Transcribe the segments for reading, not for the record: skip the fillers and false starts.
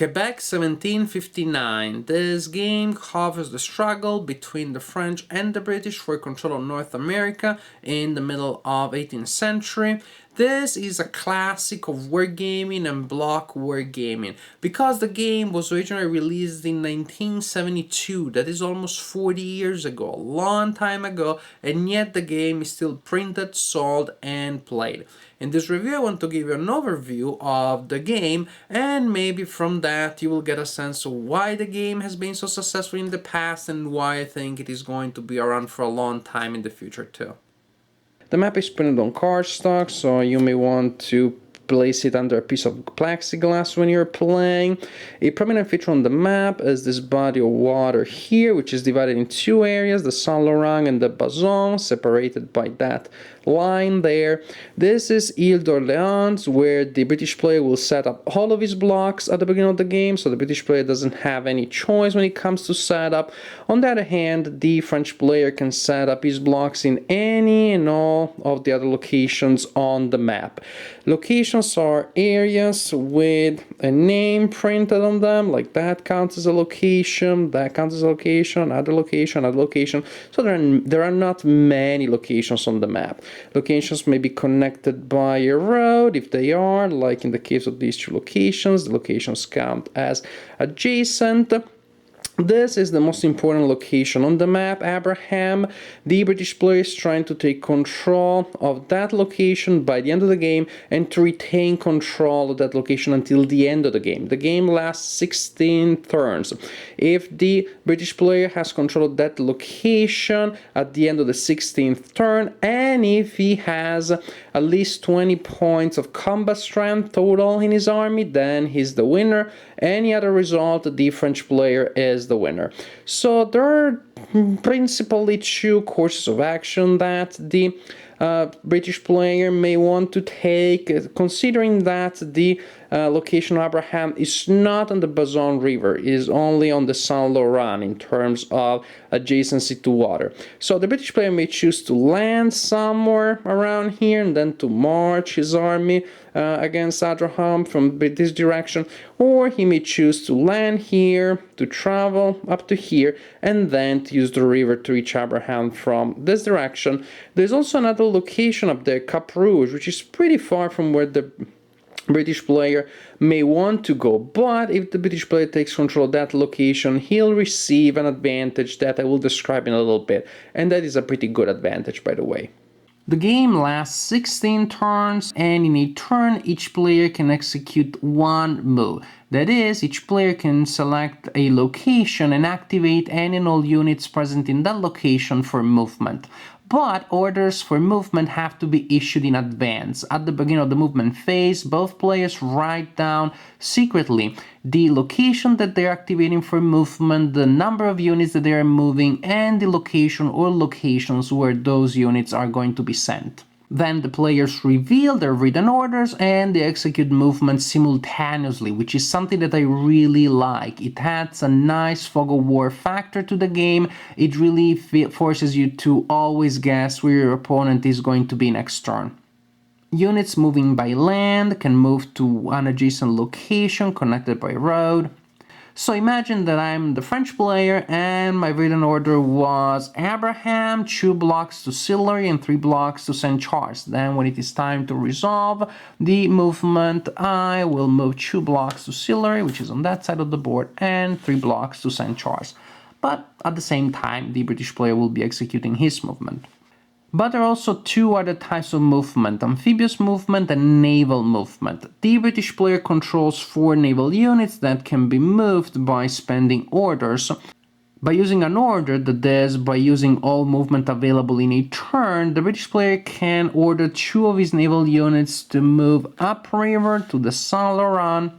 Quebec 1759. This game covers the struggle between the French and the British for control of North America in the middle of 18th century. This is a classic of wargaming and block wargaming. Because the game was originally released in 1972, that is almost 40 years ago, a long time ago, and yet the game is still printed, sold, and played. In this review, I want to give you an overview of the game, and maybe from that you will get a sense of why the game has been so successful in the past and why I think it is going to be around for a long time in the future too. The map is printed on cardstock, so you may want to place it under a piece of plexiglass when you're playing. A prominent feature on the map is this body of water here, which is divided in two areas, the Saint Laurent and the Bazon, separated by that line there. This is Ile d'Orléans, where the British player will set up all of his blocks at the beginning of the game, so the British player doesn't have any choice when it comes to setup. On the other hand, the French player can set up his blocks in any and all of the other locations on the map. Locations are areas with a name printed on them, like that counts as a location, that counts as a location, other location, other location. So there are not many locations on the map. Locations may be connected by a road. If they are, like in the case of these two locations, the locations count as adjacent. This is the most important location on the map, Abraham. The British player is trying to take control of that location by the end of the game and to retain control of that location until the end of the game. The game lasts 16 turns. If the British player has control of that location at the end of the 16th turn, and if he has at least 20 points of combat strength total in his army, then he's the winner. Any other result, the French player is the winner. So there are principally two courses of action that the British player may want to take, considering that the location of Abraham is not on the Bazon River, is only on the Saint Laurent in terms of adjacency to water. So the British player may choose to land somewhere around here and then to march his army against Abraham from this direction, or he may choose to land here, to travel up to here, and then to use the river to reach Abraham from this direction. There's also another location up there, Cap Rouge, which is pretty far from where the British player may want to go, but if the British player takes control of that location, he'll receive an advantage that I will describe in a little bit, and that is a pretty good advantage, by the way. The game lasts 16 turns, and in a turn each player can execute one move. That is, each player can select a location and activate any and all units present in that location for movement. But orders for movement have to be issued in advance. At the beginning of the movement phase, both players write down secretly the location that they're activating for movement, the number of units that they are moving, and the location or locations where those units are going to be sent. Then the players reveal their written orders and they execute movement simultaneously, which is something that I really like. It adds a nice fog of war factor to the game. It really forces you to always guess where your opponent is going to be next turn. Units moving by land can move to an adjacent location connected by road. So imagine that I'm the French player and my written order was Abraham, 2 blocks to Sillery and 3 blocks to St. Charles. Then when it is time to resolve the movement, I will move 2 blocks to Sillery, which is on that side of the board, and 3 blocks to St. Charles. But at the same time, the British player will be executing his movement. But there are also 2 other types of movement, amphibious movement and naval movement. The British player controls 4 naval units that can be moved by spending orders. By using an order, that is, by using all movement available in a turn, the British player can order 2 of his naval units to move upriver to the Saint Laurent,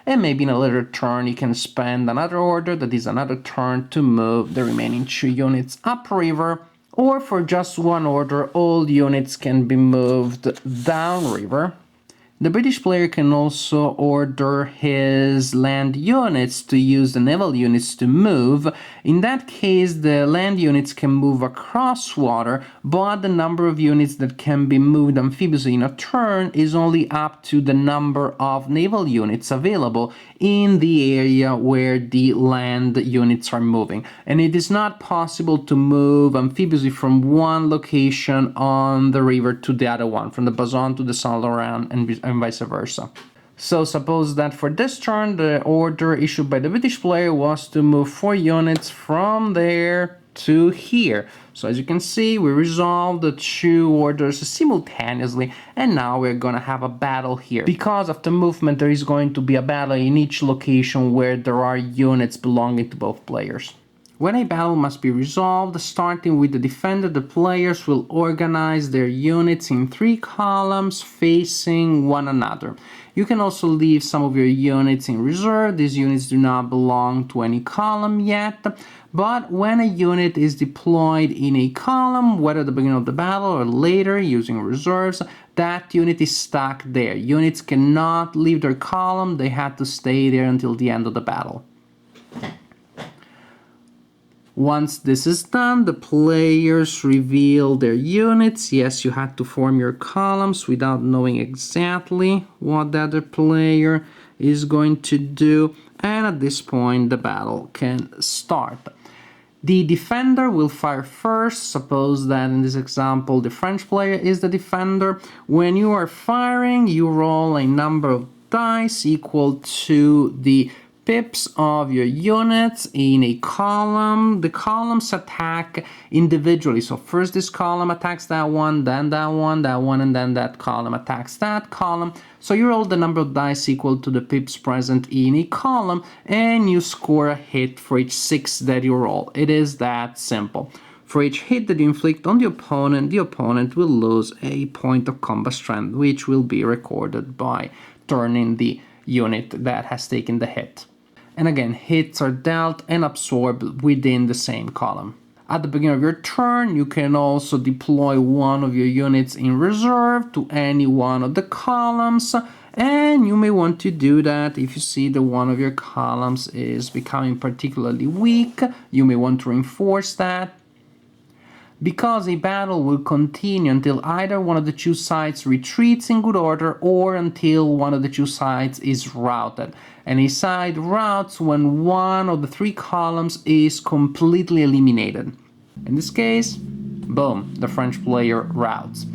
and maybe in a later turn he can spend another order, that is another turn, to move the remaining 2 units upriver. Or for just one order, all units can be moved downriver. The British player can also order his land units to use the naval units to move. In that case, the land units can move across water, but the number of units that can be moved amphibiously in a turn is only up to the number of naval units available in the area where the land units are moving. And it is not possible to move amphibiously from one location on the river to the other one, from the Bazan to the Saint Laurent and vice versa. So suppose that for this turn, the order issued by the British player was to move 4 units from there to here. So as you can see, we resolved the 2 orders simultaneously, and now we're gonna have a battle here. Because of the movement, there is going to be a battle in each location where there are units belonging to both players. When a battle must be resolved, starting with the defender, the players will organize their units in 3 columns facing one another. You can also leave some of your units in reserve. These units do not belong to any column yet, but when a unit is deployed in a column, whether at the beginning of the battle or later using reserves, that unit is stuck there. Units cannot leave their column, they have to stay there until the end of the battle. Once this is done, the players reveal their units. Yes, you had to form your columns without knowing exactly what the other player is going to do. And at this point, the battle can start. The defender will fire first. Suppose that in this example, the French player is the defender. When you are firing, you roll a number of dice equal to the pips of your units in a column. The columns attack individually. So first this column attacks that one, then that one, and then that column attacks that column. So you roll the number of dice equal to the pips present in a column, and you score a hit for each 6 that you roll. It is that simple. For each hit that you inflict on the opponent will lose a point of combat strength, which will be recorded by turning the unit that has taken the hit. And again, hits are dealt and absorbed within the same column. At the beginning of your turn, you can also deploy one of your units in reserve to any one of the columns, and you may want to do that if you see that one of your columns is becoming particularly weak. You may want to reinforce that, because a battle will continue until either one of the 2 sides retreats in good order or until one of the 2 sides is routed. And a side routes when one of the 3 columns is completely eliminated. In this case, boom, the French player routes.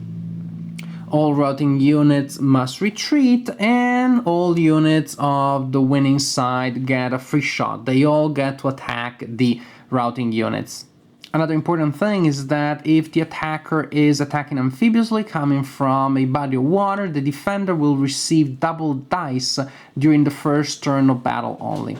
All routing units must retreat, and all units of the winning side get a free shot. They all get to attack the routing units. Another important thing is that if the attacker is attacking amphibiously coming from a body of water, the defender will receive double dice during the first turn of battle only.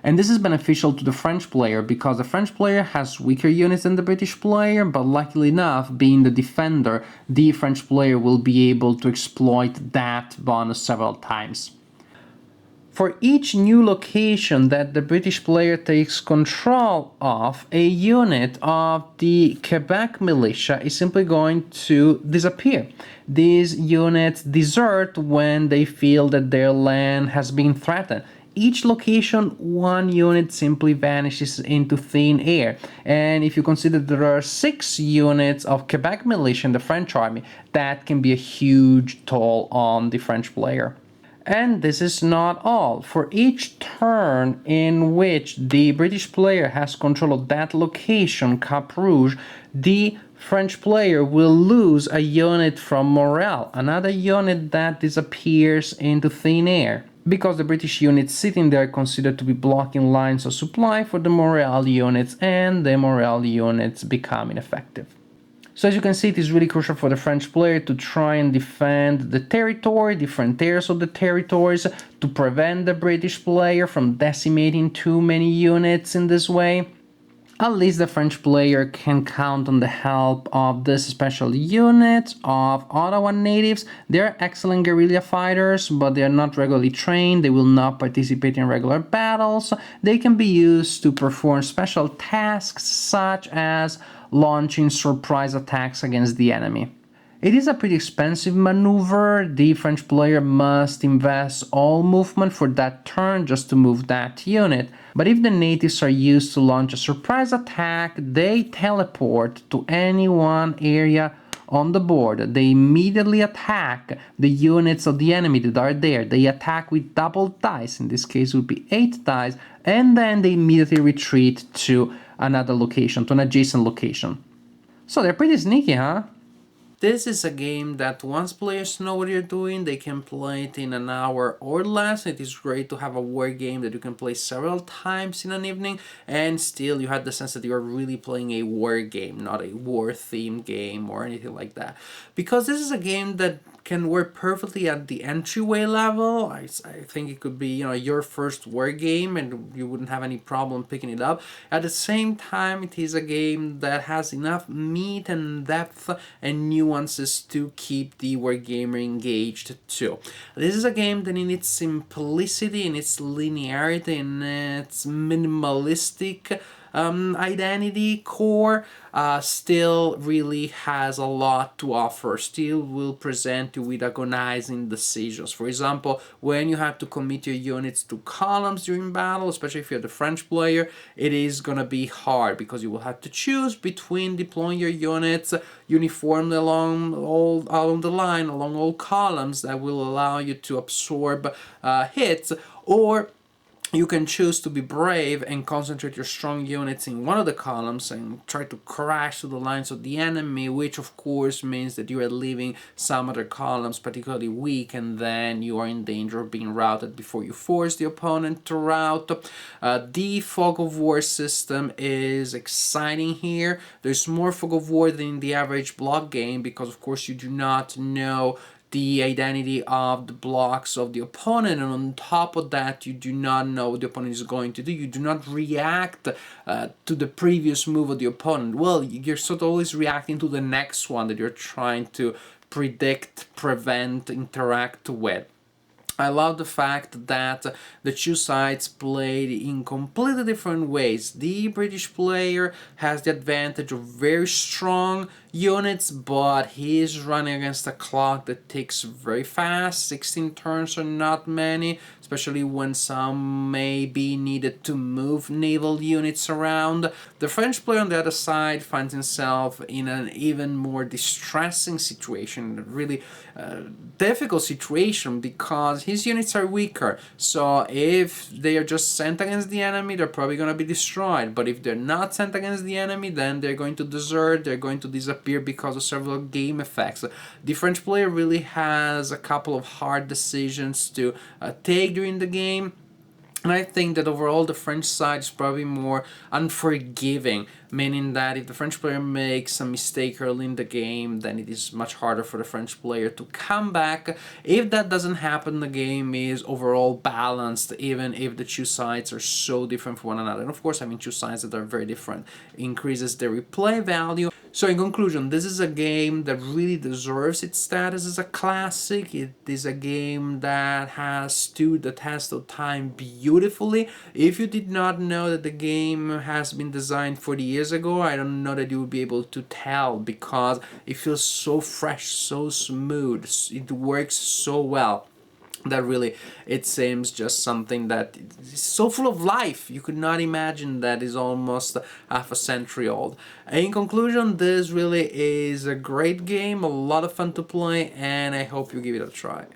And this is beneficial to the French player because the French player has weaker units than the British player, but luckily enough, being the defender, the French player will be able to exploit that bonus several times. For each new location that the British player takes control of, a unit of the Quebec militia is simply going to disappear. These units desert when they feel that their land has been threatened. Each location, 1 unit simply vanishes into thin air. And if you consider there are 6 units of Quebec militia in the French army, that can be a huge toll on the French player. And this is not all. For each turn in which the British player has control of that location, Cap Rouge, the French player will lose a unit from morale, another unit that disappears into thin air, because the British units sitting there are considered to be blocking lines of supply for the morale units, and the morale units become ineffective. So as you can see, it is really crucial for the French player to try and defend the territory, different areas of the territories, to prevent the British player from decimating too many units in this way. At least the French player can count on the help of this special unit of Ottawa natives. They're excellent guerrilla fighters, but they are not regularly trained. They will not participate in regular battles. They can be used to perform special tasks such as launching surprise attacks against the enemy. It is a pretty expensive maneuver. The French player must invest all movement for that turn just to move that unit. But if the natives are used to launch a surprise attack, they teleport to any one area on the board. They immediately attack the units of the enemy that are there. They attack with double dice, in this case it would be 8 dice, and then they immediately retreat to another location, to an adjacent location. So they're pretty sneaky, huh? This is a game that once players know what you're doing, they can play it in an hour or less. It is great to have a war game that you can play several times in an evening, and still you have the sense that you are really playing a war game, not a war-themed game or anything like that. Because this is a game that can work perfectly at the entryway level. I think it could be, your first war game and you wouldn't have any problem picking it up. At the same time, it is a game that has enough meat and depth and nuances to keep the wargamer engaged too. This is a game that in its simplicity, in its linearity, in its minimalistic identity core, still really has a lot to offer, still will present you with agonizing decisions. For example, when you have to commit your units to columns during battle, especially if you're the French player, it is gonna be hard because you will have to choose between deploying your units uniformly along the line, along all columns that will allow you to absorb hits, or you can choose to be brave and concentrate your strong units in one of the columns and try to crash to the lines of the enemy, which of course means that you are leaving some other columns particularly weak, and then you are in danger of being routed before you force the opponent to rout. The fog of war system is exciting here. There's more fog of war than in the average block game because of course you do not know the identity of the blocks of the opponent, and on top of that you do not know what the opponent is going to do. You do not react to the previous move of the opponent. Well, you're sort of always reacting to the next one that you're trying to predict, prevent, interact with. I love the fact that the two sides played in completely different ways. The British player has the advantage of very strong units, but he is running against a clock that ticks very fast. 16 turns are not many, especially when some may be needed to move naval units around. The French player on the other side finds himself in an even more distressing situation, a really difficult situation, because his units are weaker. So if they are just sent against the enemy, they're probably going to be destroyed. But if they're not sent against the enemy, then they're going to desert, they're going to disappear because of several game effects. The French player really has a couple of hard decisions to take during the game. And I think that overall the French side is probably more unforgiving, meaning that if the French player makes a mistake early in the game, then it is much harder for the French player to come back. If that doesn't happen, the game is overall balanced, even if the two sides are so different from one another. And of course, having two sides that are very different increases the replay value. So in conclusion, this is a game that really deserves its status as a classic. It is a game that has stood the test of time beautifully. If you did not know that the game has been designed 40 years ago, I don't know that you would be able to tell, because it feels so fresh, so smooth, it works so well, that really it seems just something that is so full of life. You could not imagine that is almost half a century old. In conclusion, this really is a great game, a lot of fun to play, and I hope you give it a try.